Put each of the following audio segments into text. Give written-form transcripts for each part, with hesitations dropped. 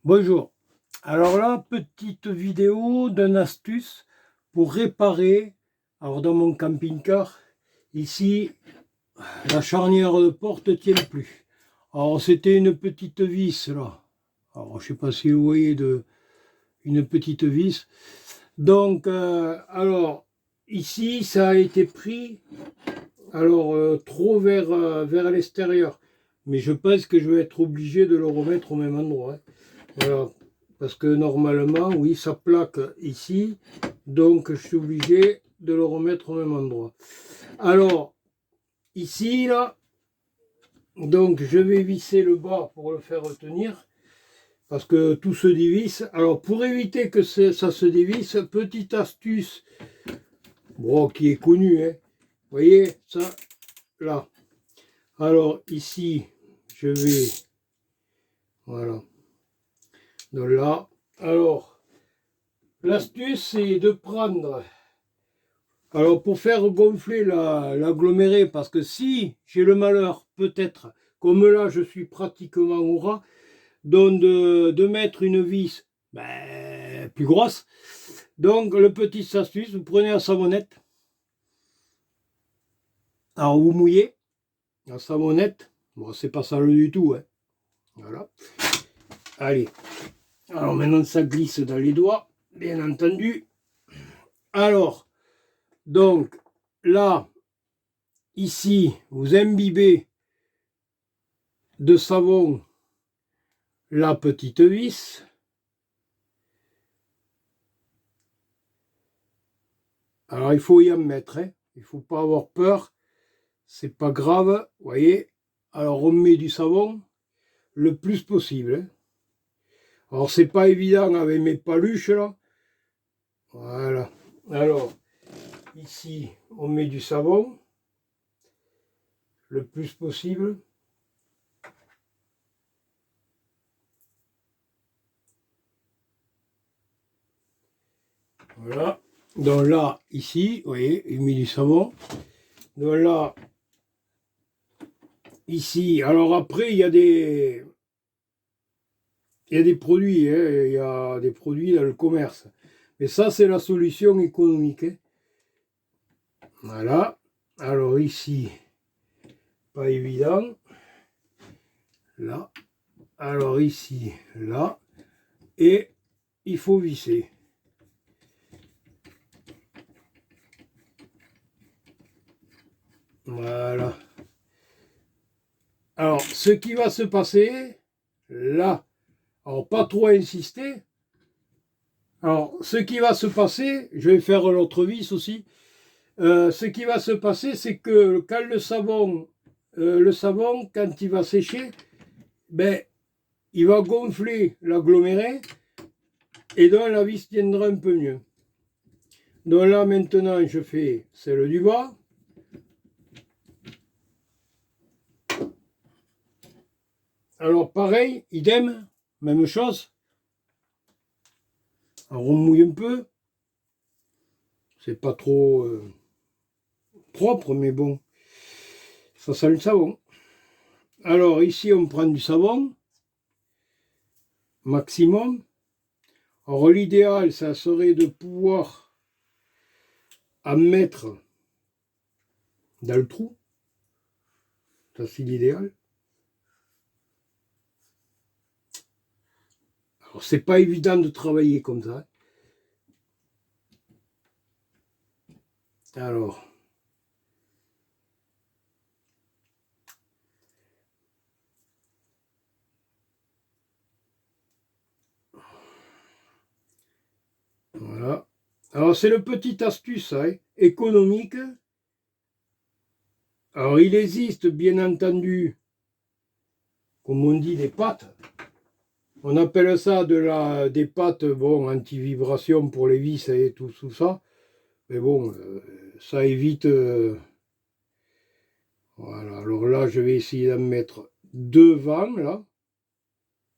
Bonjour. Alors là, petite vidéo d'une astuce pour réparer. Alors dans mon camping-car, ici, la charnière de porte ne tient plus. Alors c'était une petite vis là. Alors je sais pas si vous voyez une petite vis. Donc alors ici ça a été pris trop vers l'extérieur. Mais je pense que je vais être obligé de le remettre au même endroit, hein. Voilà, parce que normalement, oui, ça plaque ici, donc je suis obligé de le remettre au même endroit. Alors, ici, là, donc je vais visser le bas pour le faire retenir, parce que tout se dévisse. Alors, pour éviter que ça se dévisse, petite astuce, bon, qui est connue, hein. Vous voyez, ça, là. Alors, ici, je vais, voilà, de là. Alors, l'astuce, c'est de prendre. Alors pour faire gonfler l'aggloméré, parce que si j'ai le malheur, peut-être, comme là je suis pratiquement au ras, donc de mettre une vis plus grosse, donc le petit astuce, vous prenez la savonnette, alors vous mouillez la savonnette, bon c'est pas sale du tout, hein. Voilà, allez, alors maintenant ça glisse dans les doigts, bien entendu. Alors, donc là, ici, vous imbibez de savon la petite vis. Alors il faut y en mettre, hein. Il ne faut pas avoir peur, c'est pas grave, vous voyez. Alors on met du savon le plus possible, hein. Alors c'est pas évident avec mes paluches là. Voilà. Alors ici on met du savon le plus possible. Voilà. Donc là, ici, vous voyez, il met du savon. Donc là, ici, alors après, il y a des produits, hein, il y a des produits dans le commerce. Mais ça, c'est la solution économique, hein. Voilà. Alors ici, pas évident. Là. Alors ici, là. Et il faut visser. Voilà. Alors, ce qui va se passer, là, alors pas trop insister. Alors, ce qui va se passer, je vais faire l'autre vis aussi. Ce qui va se passer, c'est que quand le savon, quand il va sécher, ben, il va gonfler l'aggloméré et donc la vis tiendra un peu mieux. Donc là, maintenant, je fais celle du bas. Alors pareil, idem, même chose. Alors on mouille un peu. C'est pas trop propre, mais bon, ça sent le savon. Alors ici, on prend du savon, maximum. Alors l'idéal, ça serait de pouvoir en mettre dans le trou. Ça, c'est l'idéal. Alors c'est pas évident de travailler comme ça. Alors, voilà. Alors c'est le petit astuce, hein, économique. Alors il existe bien entendu, comme on dit, des pâtes. On appelle ça des pâtes, bon, anti-vibration pour les vis et tout ça. Mais bon, ça évite. Voilà. Alors là, je vais essayer d'en mettre devant, là,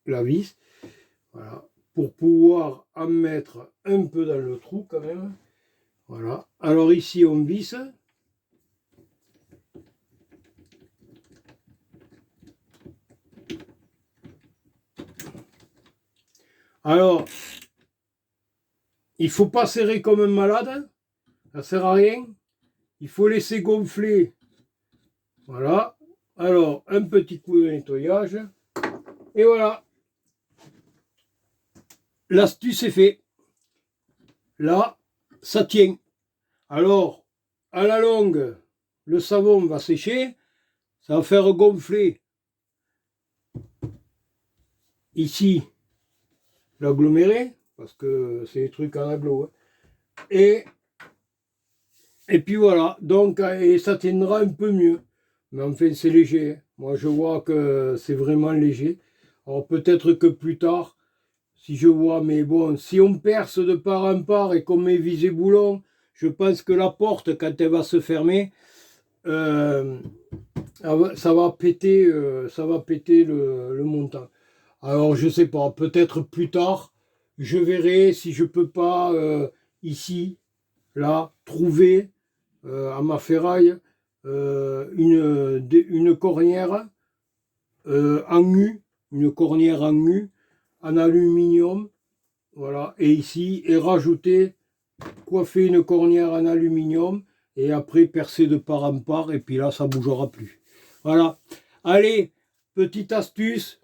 la vis. Voilà. Pour pouvoir en mettre un peu dans le trou quand même. Voilà. Alors ici, on visse. Alors, il faut pas serrer comme un malade, ça sert à rien. Il faut laisser gonfler. Voilà. Alors, un petit coup de nettoyage. Et voilà. L'astuce est faite. Là, ça tient. Alors, à la longue, le savon va sécher. Ça va faire gonfler ici l'aggloméré, parce que c'est des trucs en agglo. Et puis voilà, donc et ça tiendra un peu mieux. Mais enfin, c'est léger. Moi, je vois que c'est vraiment léger. Alors peut-être que plus tard, si je vois, mais bon, si on perce de part en part et qu'on met visé boulon, je pense que la porte, quand elle va se fermer, ça va péter le montant. Alors je sais pas, peut-être plus tard, je verrai si je peux pas ici, là, trouver à ma ferraille une cornière en U, une cornière en U, en aluminium, voilà, et ici, et rajouter, coiffer une cornière en aluminium, et après percer de part en part, et puis là, ça bougera plus. Voilà. Allez, petite astuce,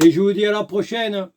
et je vous dis à la prochaine.